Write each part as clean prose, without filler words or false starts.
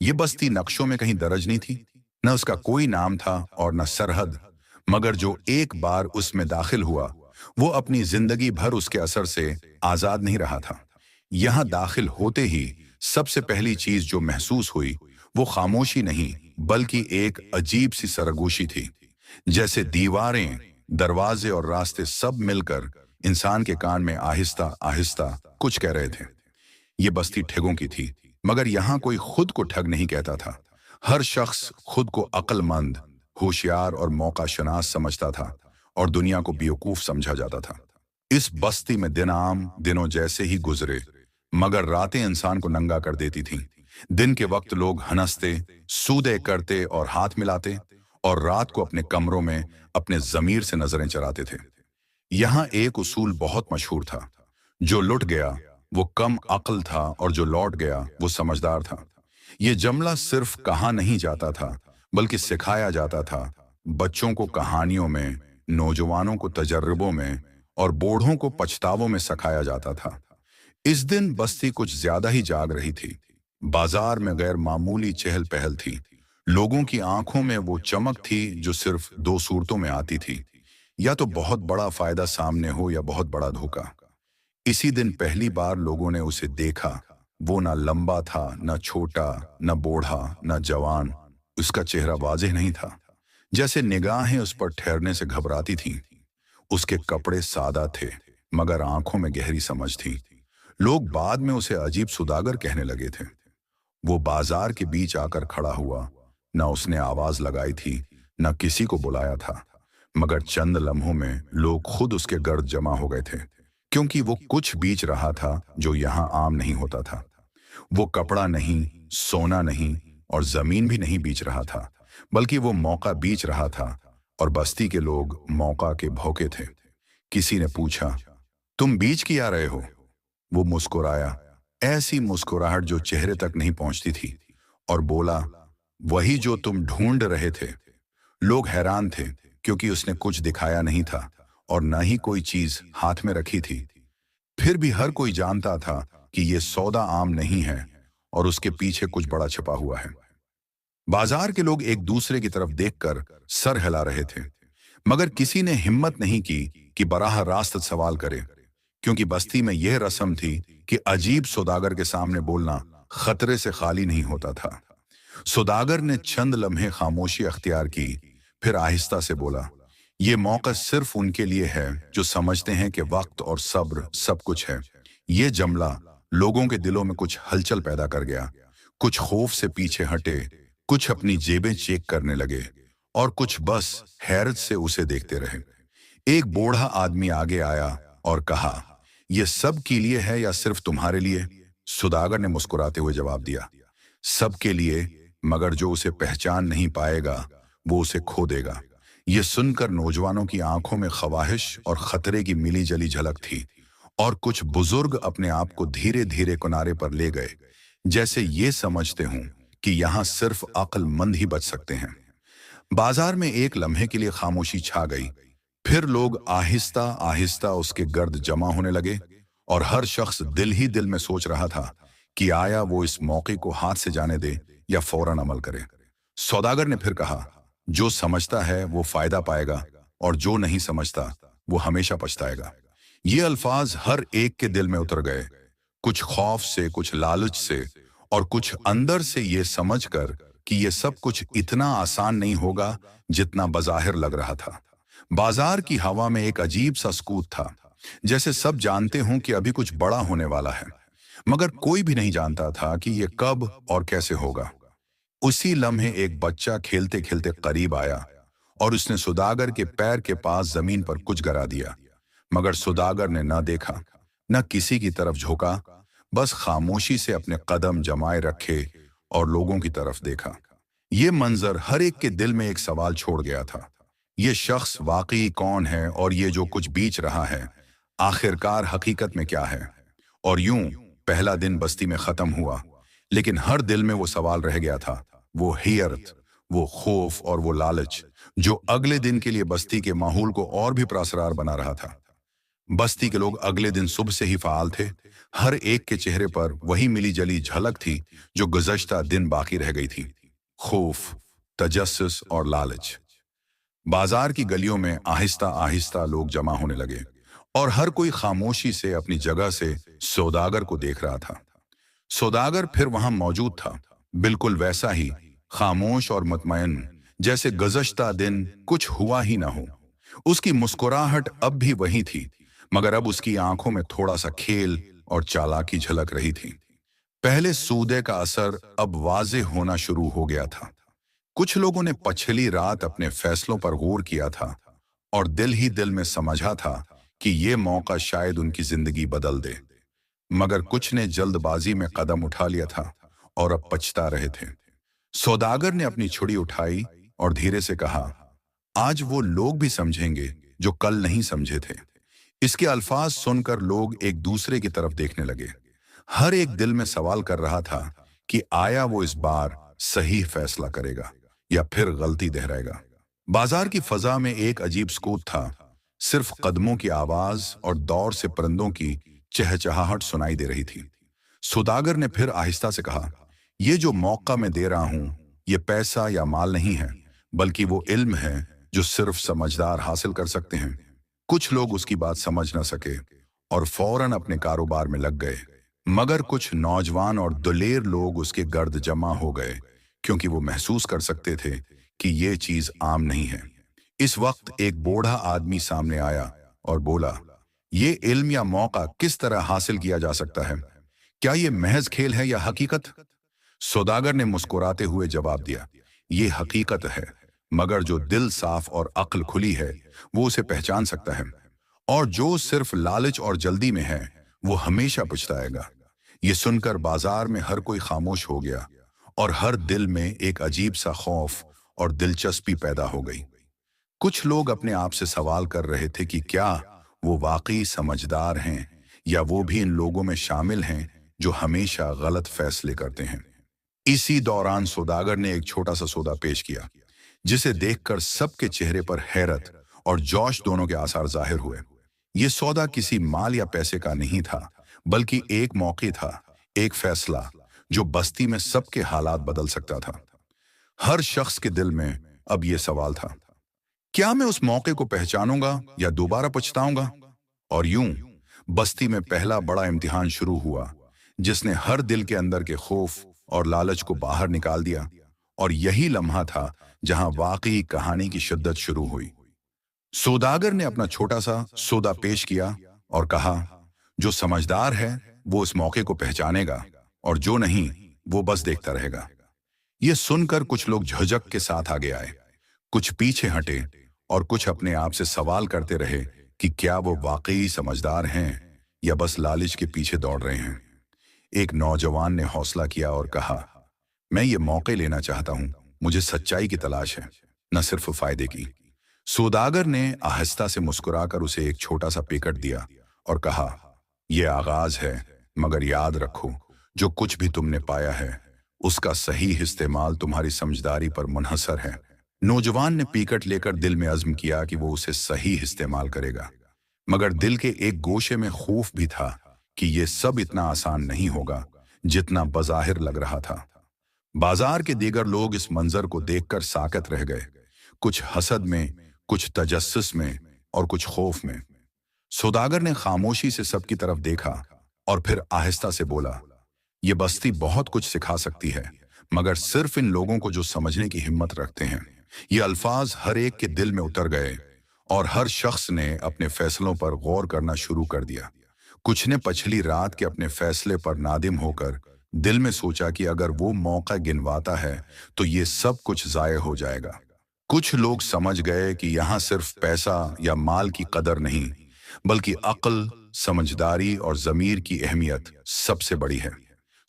ये बस्ती नक्शों में कहीं दर्ज नहीं थी, न उसका कोई नाम था और न सरहद, मगर जो एक बार उसमें दाखिल हुआ, वो अपनी जिंदगी भर उसके असर से आजाद नहीं रहा था। यहां दाखिल होते ही सबसे पहली चीज जो महसूस हुई, वो खामोशी नहीं, बल्कि एक अजीब सी सरगोशी थी। जैसे दीवारें, दरवाजे और रास्ते सब मिलकर इंसान के कान में आहिस्ता आहिस्ता कुछ कह रहे थे। ये बस्ती ठगों की थी, मगर यहाँ कोई खुद को ठग नहीं कहता था। हर शख्स खुद को अक्लमंद, होशियार और मौकाशनास समझता था, और दुनिया को बेवकूफ समझा जाता था। इस बस्ती में दिन आम दिनों जैसे ही गुजरे, मगर रातें इंसान को नंगा कर देती थीं। दिन के वक्त लोग हंसते, सूदे करते और हाथ मिलाते, और रात को अपने कमरों में अपने जमीर से नजरें चराते थे। यहाँ एक उसूल बहुत मशहूर था, जो लुट गया वो कम अक्ल था, और जो लौट गया वो समझदार था। ये जमला सिर्फ कहा नहीं जाता था, बल्कि सिखाया जाता था। बच्चों को कहानियों में, नौजवानों को तजर्बों में, और बूढ़ों को पछतावों में सिखाया जाता था। इस दिन बस्ती कुछ ज्यादा ही जाग रही थी। बाजार में गैर मामूली चहल पहल थी। लोगों की आंखों में वो चमक थी जो सिर्फ दो सूरतों में आती थी, या तो बहुत बड़ा फायदा सामने हो या बहुत बड़ा धोखा। इसी दिन पहली बार लोगों ने उसे देखा। वो ना लंबा था, ना छोटा, ना बूढ़ा, ना जवान। उसका चेहरा वाज़ेह नहीं था, जैसे निगाहें उस पर ठहरने से घबराती थीं। उसके कपड़े सादा थे, मगर आंखों में गहरी समझ थी। लोग बाद में उसे अजीब सुदागर कहने लगे थे। वो बाजार के बीच आकर खड़ा हुआ। न उसने आवाज लगाई थी, न किसी को बुलाया था, मगर चंद लम्हों में लोग खुद उसके गर्द जमा हो गए थे, क्योंकि वो कुछ बीच रहा था जो यहाँ आम नहीं होता था। वो कपड़ा नहीं, सोना नहीं, और जमीन भी नहीं बीच रहा था, बल्कि वो मौका बीच रहा था, और बस्ती के लोग मौका के भौके थे। किसी ने पूछा, तुम बीच की आ रहे हो? वो मुस्कुराया, ऐसी मुस्कुराहट जो चेहरे तक नहीं पहुंचती थी, और बोला, वही जो तुम ढूंढ रहे थे। लोग हैरान थे, क्योंकि उसने कुछ दिखाया नहीं था, और न ही कोई चीज हाथ में रखी थी। फिर भी हर कोई जानता था कि ये सौदा आम नहीं है, और उसके पीछे कुछ बड़ा छिपा हुआ है। बाजार के लोग एक दूसरे की तरफ देखकर सर हिला रहे थे, मगर किसी ने हिम्मत नहीं की कि बराह रास्त सवाल करे, क्योंकि बस्ती में यह रस्म थी कि अजीब सौदागर के सामने बोलना खतरे से खाली नहीं होता था। सौदागर ने चंद लम्हे खामोशी अख्तियार की, फिर आहिस्ता से बोला, ये मौका सिर्फ उनके लिए है जो समझते हैं कि वक्त और सब्र सब कुछ है। ये जमला लोगों के दिलों में कुछ हलचल पैदा कर गया। कुछ खौफ से पीछे हटे, कुछ अपनी जेबें चेक करने लगे, और कुछ बस हैरत से उसे देखते रहे। एक बूढ़ा आदमी आगे आया और कहा, यह सब के लिए है या सिर्फ तुम्हारे लिए? सौदागर ने मुस्कुराते हुए जवाब दिया, सबके लिए, मगर जो उसे पहचान नहीं पाएगा वो उसे खो देगा। ये सुनकर नौजवानों की आंखों में ख्वाहिश और खतरे की मिली जली झलक थी, और कुछ बुजुर्ग अपने आप को धीरे धीरे किनारे पर ले गए, जैसे ये समझते हों कि यहाँ सिर्फ अक्लमंद ही बच सकते हैं। बाजार में एक लम्हे के लिए खामोशी छा गई। फिर लोग आहिस्ता आहिस्ता उसके गर्द जमा होने लगे, और हर शख्स दिल ही दिल में सोच रहा था कि आया वो इस मौके को हाथ से जाने दे या फौरन अमल करे। सौदागर ने फिर कहा, जो समझता है वो फायदा पाएगा, और जो नहीं समझता वो हमेशा पछताएगा। ये अल्फाज हर एक के दिल में उतर गए, कुछ खौफ से, कुछ लालच से, और कुछ अंदर से ये समझकर कि ये सब कुछ इतना आसान नहीं होगा जितना बज़ाहिर लग रहा था। बाजार की हवा में एक अजीब सा सुकूत था, जैसे सब जानते हों कि अभी कुछ बड़ा होने वाला है, मगर कोई भी नहीं जानता था कि ये कब और कैसे होगा। उसी लम्हे एक बच्चा खेलते खेलते करीब आया, और उसने सौदागर के पैर के पास जमीन पर कुछ गिरा दिया, मगर सौदागर ने न देखा, न किसी की तरफ झुका, बस खामोशी से अपने कदम जमाए रखे और लोगों की तरफ देखा। ये मंजर हर एक के दिल में एक सवाल छोड़ गया था, ये शख्स वाकई कौन है, और ये जो कुछ बीच रहा है आखिरकार हकीकत में क्या है? और यूं पहला दिन बस्ती में खत्म हुआ, लेकिन हर दिल में वो सवाल रह गया था, वो हियरत, वो खौफ और वो लालच, जो अगले दिन के लिए बस्ती के माहौल को और भी प्रसरार बना रहा था। बस्ती के लोग अगले दिन सुबह से ही फाल थे। हर एक के चेहरे पर वही मिली जली झलक थी जो गुज़श्ता दिन बाकी रह गई थी। खौफ, तजस्सुस और लालच। बाजार की गलियों में आहिस्ता आहिस्ता लोग जमा होने लगे और हर कोई खामोशी से अपनी जगह से सौदागर को देख रहा था। सौदागर फिर वहां मौजूद था, बिल्कुल वैसा ही, खामोश और मुतमईन, जैसे गुज़श्ता दिन कुछ हुआ ही ना हो। उसकी मुस्कुराहट अब भी वही थी, मगर अब उसकी आंखों में थोड़ा सा खेल और चालाकी झलक रही थी। पहले सूदे का असर अब वाज़ेह होना शुरू हो गया था। कुछ लोगों ने पिछली रात अपने फैसलों पर गौर किया था और दिल ही दिल में समझा था कि ये मौका शायद उनकी जिंदगी बदल दे, मगर कुछ ने जल्दबाजी में कदम उठा लिया था और अब पछता रहे थे। सौदागर ने अपनी छुरी उठाई और धीरे से कहा, आज वो लोग भी समझेंगे जो कल नहीं समझे थे। इसके अल्फाज सुनकर लोग एक दूसरे की तरफ देखने लगे। हर एक दिल में सवाल कर रहा था कि आया वो इस बार सही फैसला करेगा या फिर गलती दोहराएगा। बाजार की फजा में एक अजीब सुकूत था। सिर्फ कदमों की आवाज और दौर से परिंदों की चहचहाहट सुनाई दे रही थी। सौदागर ने फिर आहिस्ता से कहा, ये जो मौका मैं दे रहा हूं, ये पैसा या माल नहीं है, बल्कि वो इल्म है जो सिर्फ समझदार हासिल कर सकते हैं। कुछ लोग उसकी बात समझ न सके और फौरन अपने कारोबार में लग गए, मगर कुछ नौजवान और दलेर लोग उसके गर्द जमा हो गए, क्योंकि वो महसूस कर सकते थे कि ये चीज आम नहीं है। इस वक्त एक बूढ़ा आदमी सामने आया और बोला, ये इल्म या मौका किस तरह हासिल किया जा सकता है? क्या ये महज खेल है या हकीकत? सौदागर ने मुस्कुराते हुए जवाब दिया, ये हकीकत है, मगर जो दिल साफ और अक्ल खुली है वो उसे पहचान सकता है, और जो सिर्फ लालच और जल्दी में है वो हमेशा पछताएगा। ये सुनकर बाजार में हर कोई खामोश हो गया और हर दिल में एक अजीब सा खौफ और दिलचस्पी पैदा हो गई। कुछ लोग अपने आप से सवाल कर रहे थे कि क्या वो वाकई समझदार हैं या वो भी इन लोगों में शामिल हैं जो हमेशा गलत फैसले करते हैं। इसी दौरान सौदागर ने एक छोटा सा सौदा पेश किया, जिसे देखकर सबके चेहरे पर हैरत और जोश दोनों के आसार जाहिर हुए। ये सौदा किसी माल या पैसे का नहीं था, बल्कि एक मौके था, एक फैसला जो बस्ती में सबके हालात बदल सकता था। हर शख्स के दिल में अब ये सवाल था, क्या मैं उस मौके को पहचानूंगा या दोबारा पछताऊंगा? और यूं बस्ती में पहला बड़ा इम्तिहान शुरू हुआ, जिसने हर दिल के अंदर के खौफ और लालच को बाहर निकाल दिया। और यही लम्हा था जहां वाकई कहानी की शिद्दत शुरू हुई। सौदागर ने अपना छोटा सा सौदा पेश किया और कहा, जो समझदार है वो इस मौके को पहचानेगा और जो नहीं वो बस देखता रहेगा। ये सुनकर कुछ लोग झिझक के साथ आगे आए, कुछ पीछे हटे और कुछ अपने आप से सवाल करते रहे कि क्या वो वाकई समझदार हैं या बस लालच के पीछे दौड़ रहे हैं। एक नौजवान ने हौसला किया और कहा, मैं ये मौके लेना चाहता हूं, मुझे सच्चाई की तलाश है, न सिर्फ फायदे की। सौदागर ने आहिस्ता से मुस्कुराकर उसे एक छोटा सा पैकेट दिया और कहा, यह आगाज है, मगर याद रखो, जो कुछ भी तुमने पाया है उसका सही इस्तेमाल तुम्हारी समझदारी पर मुनहसर है। नौजवान ने पैकेट लेकर दिल में अज़्म किया कि वो उसे सही इस्तेमाल करेगा, मगर दिल के एक गोशे में खौफ भी था कि ये सब इतना आसान नहीं होगा जितना बज़ाहिर लग रहा था। बाजार के दीगर लोग इस मंजर को देखकर साकत रह गए, कुछ हसद में, कुछ तजस्सुस में और कुछ खौफ में। सौदागर ने खामोशी से सबकी तरफ देखा और फिर आहिस्ता से बोला, ये बस्ती बहुत कुछ सिखा सकती है, मगर सिर्फ इन लोगों को जो समझने की हिम्मत रखते हैं। ये अल्फाज हर एक के दिल में उतर गए और हर शख्स ने अपने फैसलों पर गौर करना शुरू कर दिया। कुछ ने पिछली रात के अपने फैसले पर नादिम होकर दिल में सोचा कि अगर वो मौका गिनवाता है तो ये सब कुछ जाये हो जाएगा। कुछ लोग समझ गए कि यहाँ सिर्फ पैसा या माल की कदर नहीं, बल्कि अक्ल, समझदारी और ज़मीर की अहमियत सबसे बड़ी है।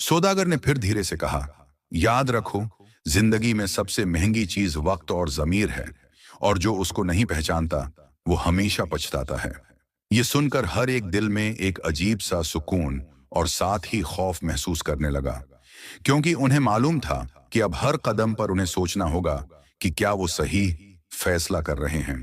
सौदागर ने फिर धीरे से कहा, याद रखो, जिंदगी में सबसे महंगी चीज वक्त और ज़मीर है, और जो उसको नहीं पहचानता वो हमेशा पछताता है। ये सुनकर हर एक दिल में एक अजीब सा सुकून और साथ ही खौफ महसूस करने लगा, क्योंकि उन्हें मालूम था कि अब हर कदम पर उन्हें सोचना होगा कि क्या वो सही फैसला कर रहे हैं।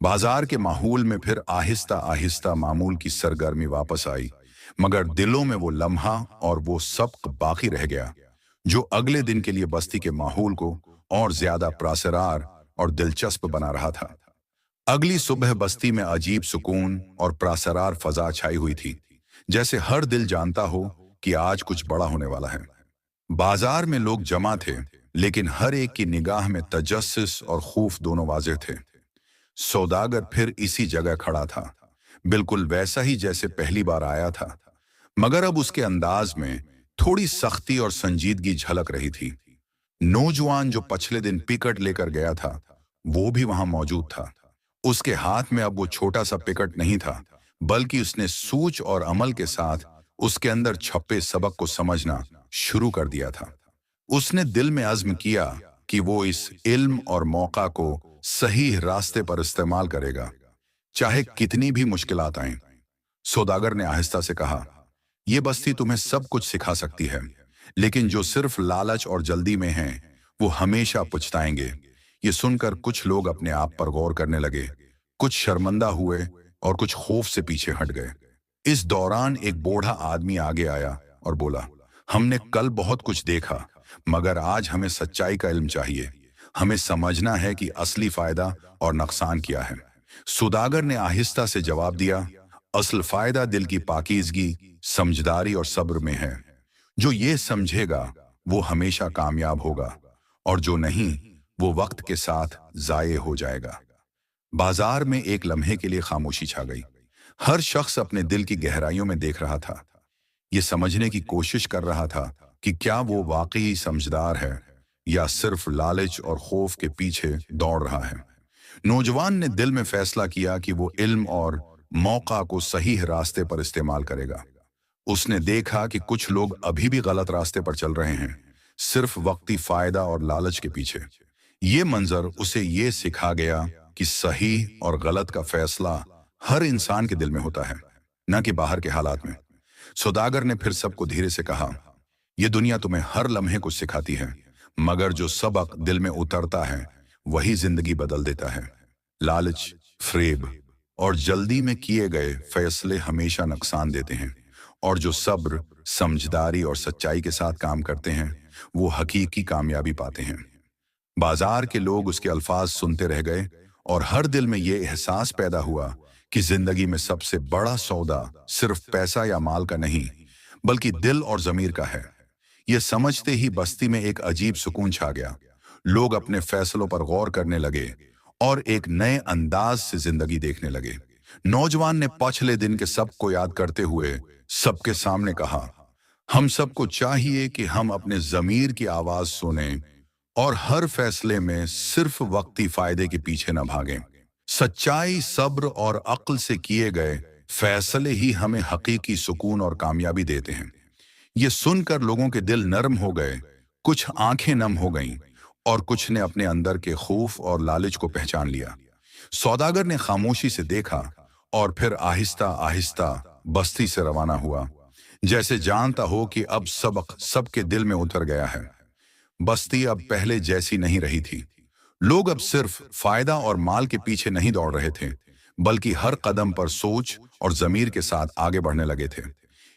बाजार के माहौल में फिर आहिस्ता आहिस्ता मामूल की सरगर्मी वापस आई, मगर दिलों में वो लम्हा और वो सबक बाकी रह गया जो अगले दिन के लिए बस्ती के माहौल को और ज्यादा प्रासरार और दिलचस्प बना रहा था। अगली सुबह बस्ती में अजीब सुकून और प्रासरार फजा छाई हुई थी, जैसे हर दिल जानता हो कि आज कुछ बड़ा होने वाला है। बाजार में लोग जमा थे, लेकिन हर एक की निगाह में तजस्सुस और खौफ दोनों वाज़ेह थे। सौदागर फिर इसी जगह खड़ा था, बिल्कुल वैसा ही जैसे पहली बार आया था, मगर अब उसके अंदाज में थोड़ी सख्ती और संजीदगी झलक रही थी। नौजवान जो पिछले दिन पिकट लेकर गया था, वो भी वहां मौजूद था। उसके हाथ में अब वो छोटा सा पिकट नहीं था, बल्कि उसने सूझ और अमल के साथ उसके अंदर छपे सबक को समझना शुरू कर दिया था। उसने दिल में अज़्म किया कि वो इस इल्म और मौका को सही रास्ते पर इस्तेमाल करेगा, चाहे कितनी भी मुश्किलात आएं। सौदागर ने आहिस्ता से कहा, ये बस्ती तुम्हें सब कुछ सिखा सकती है, लेकिन जो सिर्फ लालच और जल्दी में हैं, वो हमेशा पछताएंगे। ये सुनकर कुछ लोग अपने आप पर गौर करने लगे, कुछ शर्मिंदा हुए और कुछ खौफ से पीछे हट गए। इस दौरान एक बूढ़ा आदमी आगे आया और बोला, हमने कल बहुत कुछ देखा, मगर आज हमें सच्चाई का इल्म चाहिए। हमें समझना है कि असली फायदा और नुकसान क्या है। सौदागर ने आहिस्ता से जवाब दिया, असल फायदा दिल की पाकीज़गी, समझदारी और सब्र में है। जो ये समझेगा वो हमेशा कामयाब होगा, और जो नहीं वो वक्त के साथ जाये हो जाएगा। बाजार में एक लम्हे के लिए खामोशी छा गई। हर शख्स अपने दिल की गहराइयों में देख रहा था, ये समझने की कोशिश कर रहा था कि क्या वो वाकई समझदार है या सिर्फ लालच और खौफ के पीछे दौड़ रहा है। नौजवान ने दिल में फैसला किया कि वो इल्म और मौका को सही रास्ते पर इस्तेमाल करेगा। उसने देखा कि कुछ लोग अभी भी गलत रास्ते पर चल रहे हैं, सिर्फ वक्ती फायदा और लालच के पीछे। ये मंजर उसे ये सिखा गया कि सही और गलत का फैसला हर इंसान के दिल में होता है, न कि बाहर के हालात में। सौदागर ने फिर सबको धीरे से कहा, यह दुनिया तुम्हें हर लम्हे कुछ सिखाती है, मगर जो सबक दिल में उतरता है वही जिंदगी बदल देता है। लालच, फ्रेब और जल्दी में किए गए फैसले हमेशा नुकसान देते हैं, और जो सब्र, समझदारी और सच्चाई के साथ काम करते हैं वो हकीकी कामयाबी पाते हैं। बाजार के लोग उसके अल्फाज सुनते रह गए, और हर दिल में ये एहसास पैदा हुआ कि जिंदगी में सबसे बड़ा सौदा सिर्फ पैसा या माल का नहीं, बल्कि दिल और ज़मीर का है। यह समझते ही बस्ती में एक अजीब सुकून छा गया। लोग अपने फैसलों पर गौर करने लगे और एक नए अंदाज से जिंदगी देखने लगे। नौजवान ने पिछले दिन के सब को याद करते हुए सबके सामने कहा, हम सबको चाहिए कि हम अपने ज़मीर की आवाज सुनें और हर फैसले में सिर्फ वक्ती फायदे के पीछे न भागें। सच्चाई, सब्र और अक्ल से किए गए फैसले ही हमें हकीकी सुकून और कामयाबी देते हैं। ये सुनकर लोगों के दिल नरम हो गए, कुछ आंखें नम हो गईं और कुछ ने अपने अंदर के खौफ और लालच को पहचान लिया। सौदागर ने खामोशी से देखा और फिर आहिस्ता आहिस्ता बस्ती से रवाना हुआ, जैसे जानता हो कि अब सबक सबके दिल में उतर गया है। बस्ती अब पहले जैसी नहीं रही थी। लोग अब सिर्फ फायदा और माल के पीछे नहीं दौड़ रहे थे, बल्कि हर कदम पर सोच और ज़मीर के साथ आगे बढ़ने लगे थे।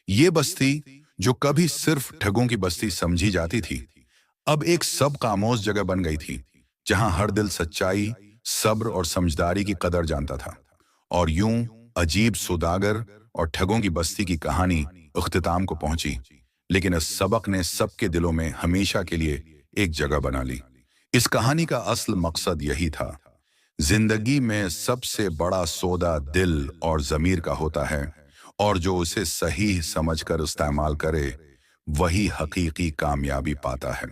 ये बस्ती जो कभी सिर्फ ठगों की बस्ती समझी जाती थी, अब एक सब खामोश जगह बन गई थी, जहां हर दिल सच्चाई, सब्र और समझदारी की कदर जानता था। और यूं अजीब सौदागर और ठगों की बस्ती की कहानी इख्तिताम को पहुंची, लेकिन इस सबक ने सबके दिलों में हमेशा के लिए एक जगह बना ली। इस कहानी का असल मकसद यही था, जिंदगी में सबसे बड़ा सौदा दिल और ज़मीर का होता है, और जो उसे सही समझकर इस्तेमाल करे वही हकीकी कामयाबी पाता है।